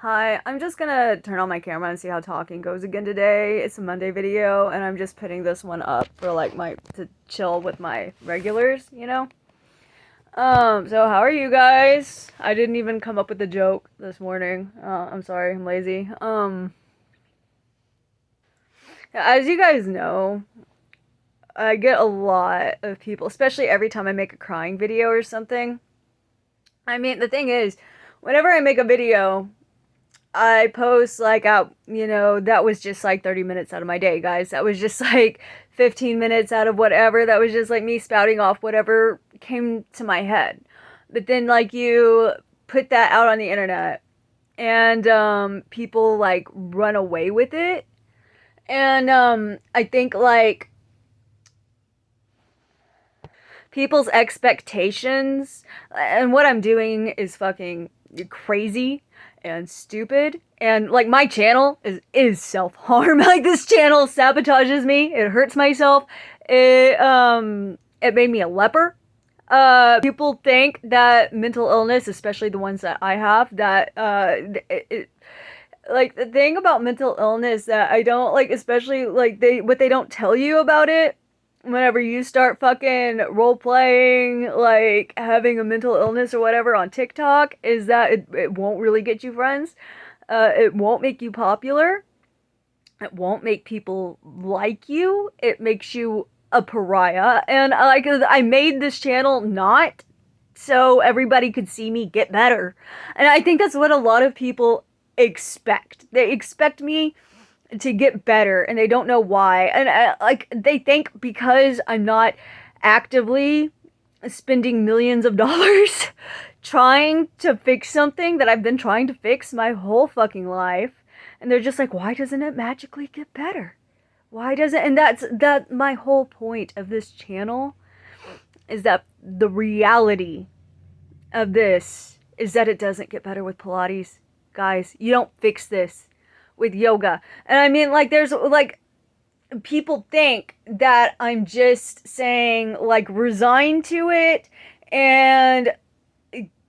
Hi, I'm just gonna turn on my camera and see how talking goes again today. It's a Monday video, and I'm just putting this one up for like to chill with my regulars. So how are you guys? I didn't even come up with a joke this morning. I'm sorry, I'm lazy. As you guys know, I get a lot of people, especially every time I make a crying video or something. I mean, the thing is, whenever I make a video, I post like out, that was just like 30 minutes out of my day, guys. That was just like 15 minutes out of whatever. That was just like me spouting off whatever came to my head. But then like you put that out on the internet and people like run away with it. And I think like people's expectations and what I'm doing is fucking crazy and stupid, and like my channel is self-harm. Like this channel sabotages me, it hurts myself, it made me a leper. People think that mental illness, especially the ones that I have, that like the thing about mental illness that I don't like, especially like what they don't tell you about it whenever you start fucking role playing, like having a mental illness or whatever on TikTok, is that it won't really get you friends. It won't make you popular. It won't make people like you. It makes you a pariah. And like I made this channel not so everybody could see me get better. And I think that's what a lot of people expect. They expect me to get better, and they don't know why. And like they think because I'm not actively spending millions of dollars trying to fix something that I've been trying to fix my whole fucking life, and they're just like, why doesn't it magically get better? Why doesn't? And that my whole point of this channel is that the reality of this is that it doesn't get better with Pilates. Guys, you don't fix this with yoga. And I mean, like, there's like people think that I'm just saying like resign to it and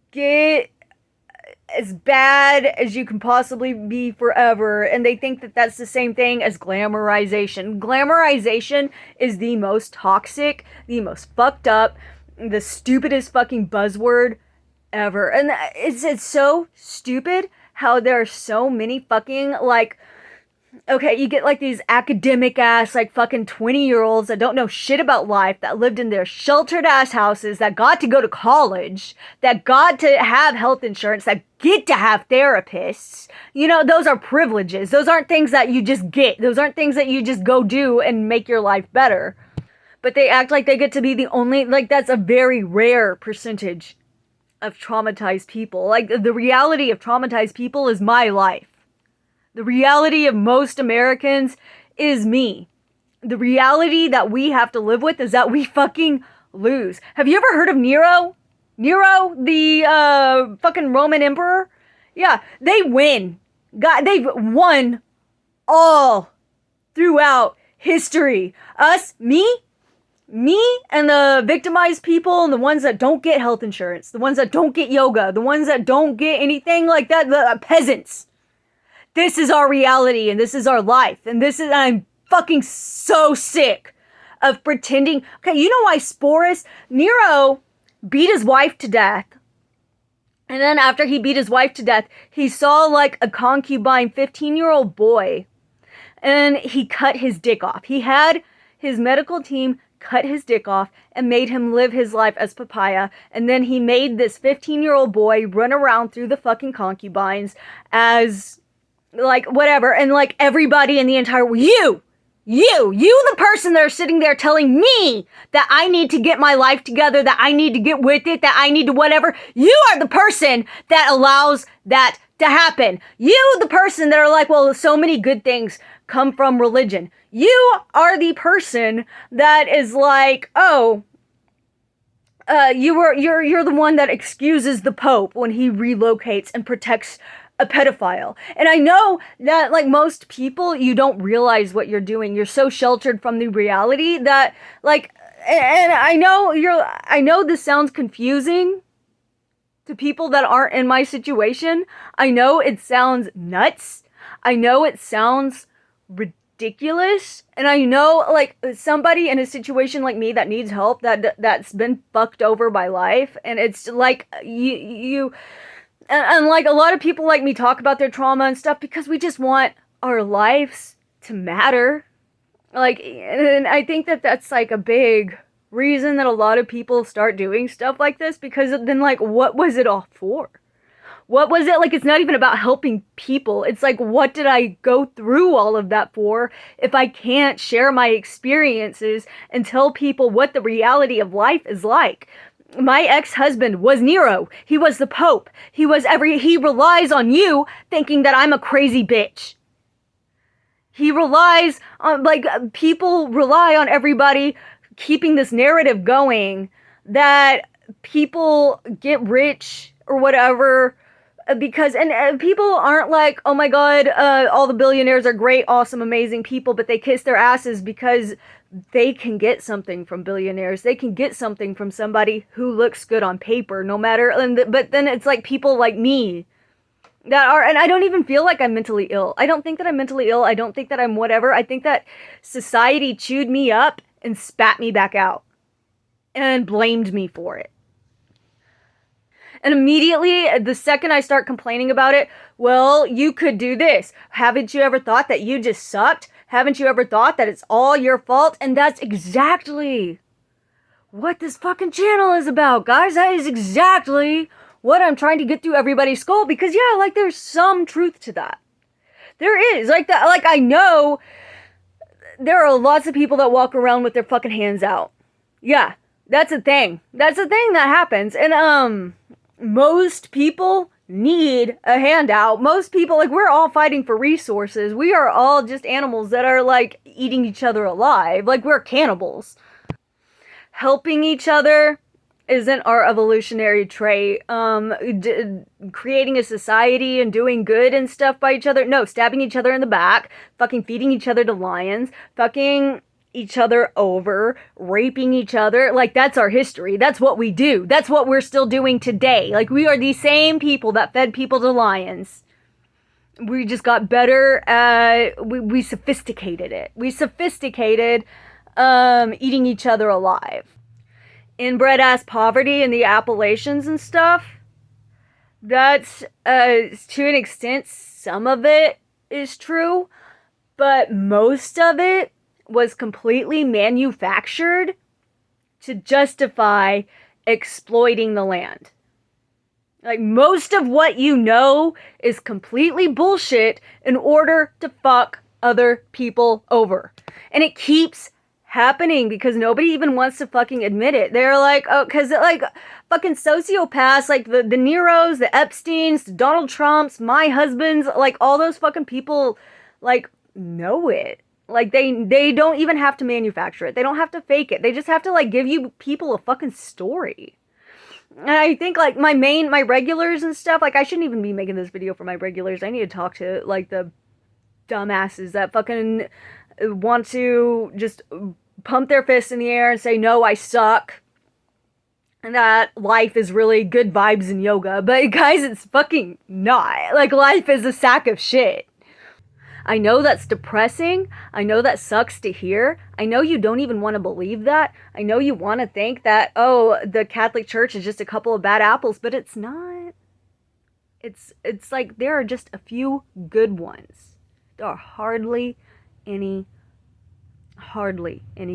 get as bad as you can possibly be forever, and they think that that's the same thing as glamorization. Glamorization is the most toxic, the most fucked up, the stupidest fucking buzzword ever. And it's so stupid how there are so many fucking, like, okay, you get like these academic ass, like fucking 20-year-olds that don't know shit about life, that lived in their sheltered ass houses, that got to go to college, that got to have health insurance, that get to have therapists. Those are privileges. Those aren't things that you just get. Those aren't things that you just go do and make your life better. But they act like they get to be the only, like, that's a very rare percentage of traumatized people. Like, the reality of traumatized people is my life. The reality of most Americans is me. The reality that we have to live with is that we fucking lose. Have you ever heard of Nero? Nero, the fucking Roman emperor? Yeah, they win. God, they've won all throughout history. Me and the victimized people, and the ones that don't get health insurance, the ones that don't get yoga, the ones that don't get anything like that, the peasants. This is our reality, and this is our life, and I'm fucking so sick of pretending. Okay, you know why Nero beat his wife to death, and then after he beat his wife to death, he saw like a concubine 15-year-old boy, and he cut his dick off. He had his medical team cut his dick off and made him live his life as papaya, and then he made this 15-year-old boy run around through the fucking concubines as like whatever, and like everybody in the entire you the person that are sitting there telling me that I need to get my life together, that I need to get with it, that I need to whatever, you are the person that allows that to happen. You the person that are like, well, so many good things come from religion. You are the person that is like, oh, you're the one that excuses the Pope when he relocates and protects a pedophile. And I know that like most people, you don't realize what you're doing. You're so sheltered from the reality that like, and I know this sounds confusing, to people that aren't in my situation. I know it sounds nuts. I know it sounds ridiculous. And I know, like, somebody in a situation like me that needs help, that's been fucked over by life. And it's like, and like, a lot of people like me talk about their trauma and stuff because we just want our lives to matter. Like, and I think that that's like a big reason that a lot of people start doing stuff like this, because then, like, what was it all for? What was it? Like, it's not even about helping people. It's like, what did I go through all of that for if I can't share my experiences and tell people what the reality of life is like? My ex-husband was Nero. He was the Pope. He relies on you thinking that I'm a crazy bitch. He relies on, like, people rely on everybody keeping this narrative going that people get rich or whatever, because, and people aren't like, oh my god, all the billionaires are great, awesome, amazing people, but they kiss their asses because they can get something from billionaires. They can get something from somebody who looks good on paper, no matter, but then it's like people like me that are, and I don't even feel like I'm mentally ill. I don't think that I'm mentally ill. I don't think that I'm whatever. I think that society chewed me up and spat me back out and blamed me for it. And immediately, the second I start complaining about it, well, you could do this. Haven't you ever thought that you just sucked? Haven't you ever thought that it's all your fault? And that's exactly what this fucking channel is about, guys. That is exactly what I'm trying to get through everybody's skull, because yeah, like, there's some truth to that. There is, like, that, like, I know there are lots of people that walk around with their fucking hands out. Yeah, that's a thing. That's a thing that happens. And, most people need a handout. Most people, like, we're all fighting for resources. We are all just animals that are, like, eating each other alive. Like, we're cannibals. Helping each other isn't our evolutionary trait. Creating a society and doing good and stuff by each other. No, stabbing each other in the back, fucking feeding each other to lions, fucking each other over, raping each other. Like, that's our history. That's what we do. That's what we're still doing today. Like, we are the same people that fed people to lions. We just got better at, we sophisticated it. We sophisticated eating each other alive. Inbred ass poverty in the Appalachians and stuff, that's, to an extent, some of it is true, but most of it was completely manufactured to justify exploiting the land. Like, most of what you know is completely bullshit in order to fuck other people over. And it keeps happening because nobody even wants to fucking admit it. They're like, oh, because, like, fucking sociopaths, like the Neros, the Epsteins, the Donald Trumps, my husbands, like, all those fucking people, like, know it. Like, they don't even have to manufacture it. They don't have to fake it. They just have to, like, give you people a fucking story. And I think, like, my regulars and stuff, like, I shouldn't even be making this video for my regulars. I need to talk to, like, the dumbasses that fucking want to just pump their fists in the air and say, no, I suck, and that life is really good vibes and yoga. But guys, it's fucking not. Like, life is a sack of shit. I know that's depressing. I know that sucks to hear. I know you don't even want to believe that. I know you want to think that, oh, the Catholic Church is just a couple of bad apples, but it's not. It's like there are just a few good ones. There are hardly any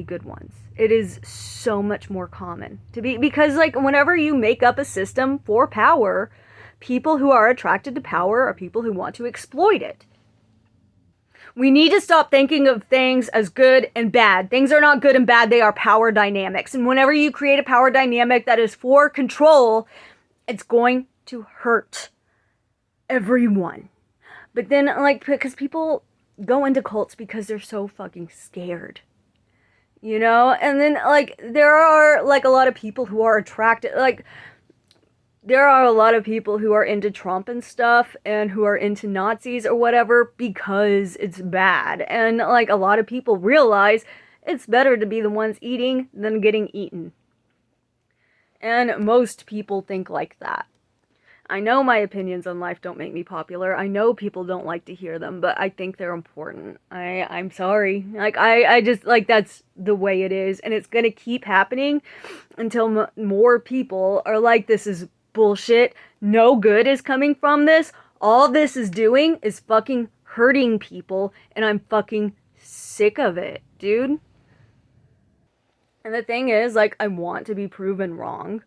good ones. It is so much more common to be, because, like, whenever you make up a system for power, people who are attracted to power are people who want to exploit it. We need to stop thinking of things as good and bad. Things are not good and bad. They are power dynamics. And whenever you create a power dynamic that is for control, it's going to hurt everyone. But then, like, because people go into cults because they're so fucking scared, you know? And then, like, there are, like, a lot of people who are attracted, like, there are a lot of people who are into Trump and stuff and who are into Nazis or whatever because it's bad. And, like, a lot of people realize it's better to be the ones eating than getting eaten. And most people think like that. I know my opinions on life don't make me popular. I know people don't like to hear them, but I think they're important. I'm sorry. Like, I just, like, that's the way it is. And it's gonna keep happening until more people are like, this is bullshit. No good is coming from this. All this is doing is fucking hurting people. And I'm fucking sick of it, dude. And the thing is, like, I want to be proven wrong.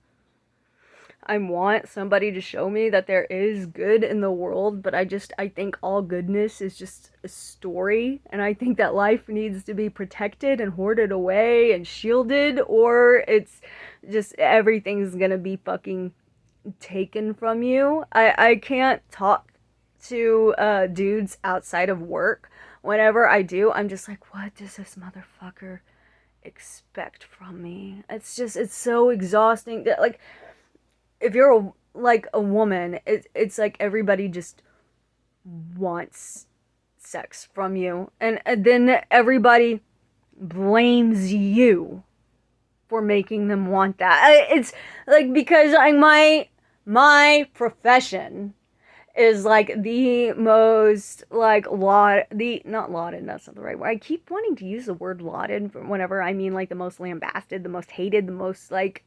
I want somebody to show me that there is good in the world, but I think all goodness is just a story, and I think that life needs to be protected and hoarded away and shielded, or it's just everything's gonna be fucking taken from you. I can't talk to dudes outside of work. Whenever I do, I'm just like, what does this motherfucker expect from me? It's so exhausting that, like, if you're a woman, it's like everybody just wants sex from you, and then everybody blames you for making them want that. It's like, because my profession is like the most like not lauded, that's not the right word. I keep wanting to use the word lauded whenever I mean like the most lambasted, the most hated, the most like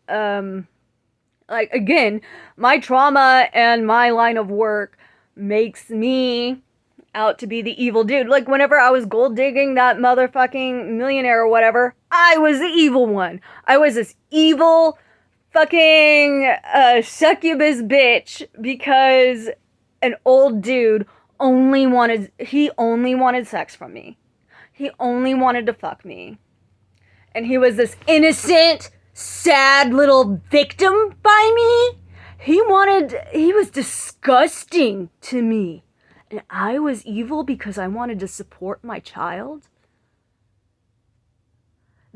again, my trauma and my line of work makes me out to be the evil dude. Like, whenever I was gold digging that motherfucking millionaire or whatever, I was the evil one. I was this evil fucking succubus bitch because an old dude only wanted sex from me. He only wanted to fuck me. And he was this innocent, sad little victim by me. He was disgusting to me. And I was evil because I wanted to support my child.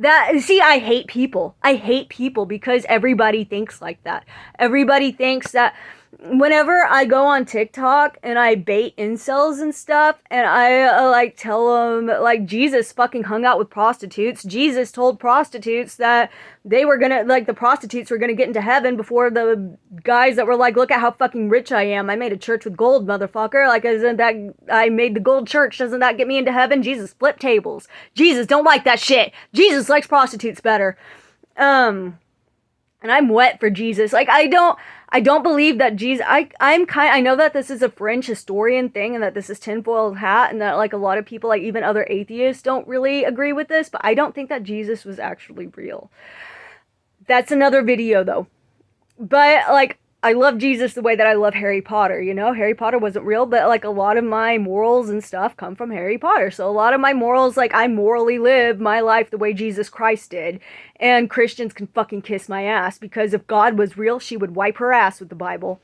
I hate people. I hate people because everybody thinks like that. Everybody thinks that whenever I go on TikTok and I bait incels and stuff, and I like tell them like Jesus fucking hung out with prostitutes. Jesus told prostitutes that they were gonna, like, the prostitutes were gonna get into heaven before the guys that were like, look at how fucking rich I am. I made a church with gold, motherfucker. Like, isn't that, I made the gold church. Doesn't that get me into heaven? Jesus flipped tables. Jesus don't like that shit. Jesus likes prostitutes better. And I'm wet for Jesus. Like, I don't believe that Jesus, I know that this is a fringe historian thing and that this is tinfoil hat and that, like, a lot of people, like, even other atheists don't really agree with this, but I don't think that Jesus was actually real. That's another video, though. But, like, I love Jesus the way that I love Harry Potter, you know? Harry Potter wasn't real, but, like, a lot of my morals and stuff come from Harry Potter. So a lot of my morals, like, I morally live my life the way Jesus Christ did. And Christians can fucking kiss my ass, because if God was real, she would wipe her ass with the Bible.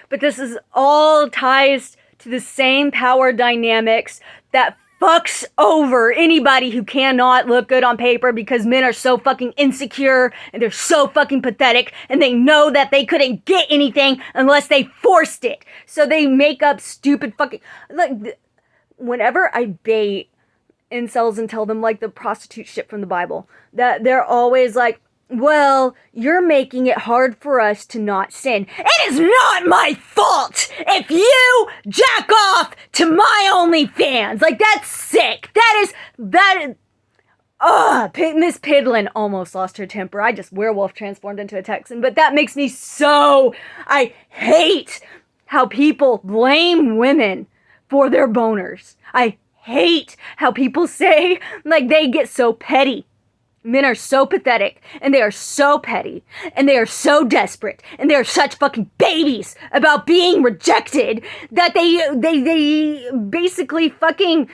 But this is all ties to the same power dynamics that fucks over anybody who cannot look good on paper, because men are so fucking insecure and they're so fucking pathetic and they know that they couldn't get anything unless they forced it. So they make up stupid fucking, like, whenever I bait incels and tell them, like, the prostitute shit from the Bible, that they're always like, well, you're making it hard for us to not sin. It is not my fault if you jack off to my OnlyFans. Like, that's sick. Miss Pidlin almost lost her temper. I just werewolf transformed into a Texan, but that makes me so, I hate how people blame women for their boners. I hate how people say, like, they get so petty. Men are so pathetic, and they are so petty, and they are so desperate, and they are such fucking babies about being rejected that they basically fucking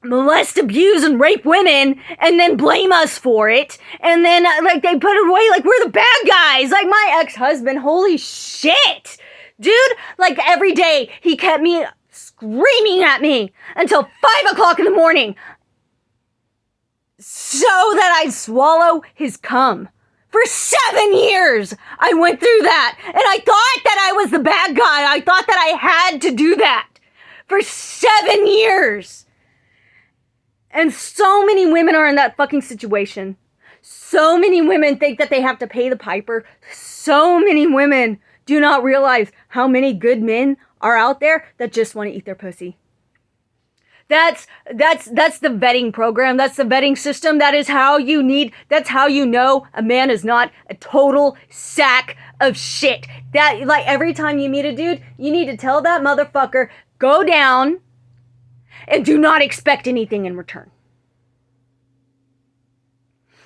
molest, abuse, and rape women, and then blame us for it, and then, like, they put it away like we're the bad guys. Like, my ex-husband, holy shit, dude, like, every day he kept me screaming at me until 5 o'clock in the morning so that I'd swallow his cum. For 7 years, I went through that, and I thought that I was the bad guy. I thought that I had to do that for 7 years. And so many women are in that fucking situation. So many women think that they have to pay the piper. So many women do not realize how many good men are out there that just want to eat their pussy. That's the vetting program. That's the vetting system. That's how you know a man is not a total sack of shit. That, like, every time you meet a dude, you need to tell that motherfucker, go down and do not expect anything in return.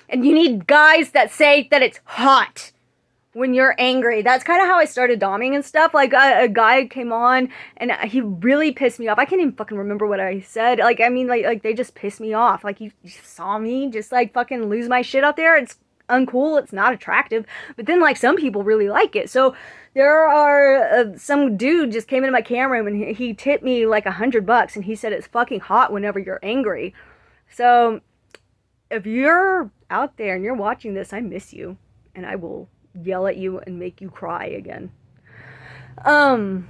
And you need guys that say that it's hot when you're angry. That's kind of how I started doming and stuff. Like, a guy came on and he really pissed me off. I can't even fucking remember what I said. Like, I mean, like they just pissed me off. Like, you saw me just, like, fucking lose my shit out there. It's uncool. It's not attractive. But then, like, some people really like it. So there are some dude just came into my camera room and he tipped me like $100 and he said it's fucking hot whenever you're angry. So if you're out there and you're watching this, I miss you, and I will yell at you and make you cry again. I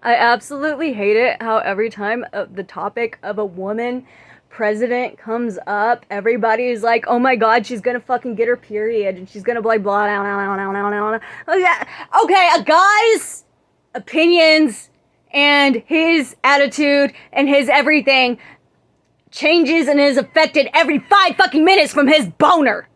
absolutely hate it how every time the topic of a woman president comes up, everybody's like, oh my god, she's gonna fucking get her period and she's gonna blah blah blah. Okay, a guy's opinions and his attitude and his everything changes and is affected every 5 fucking minutes from his boner.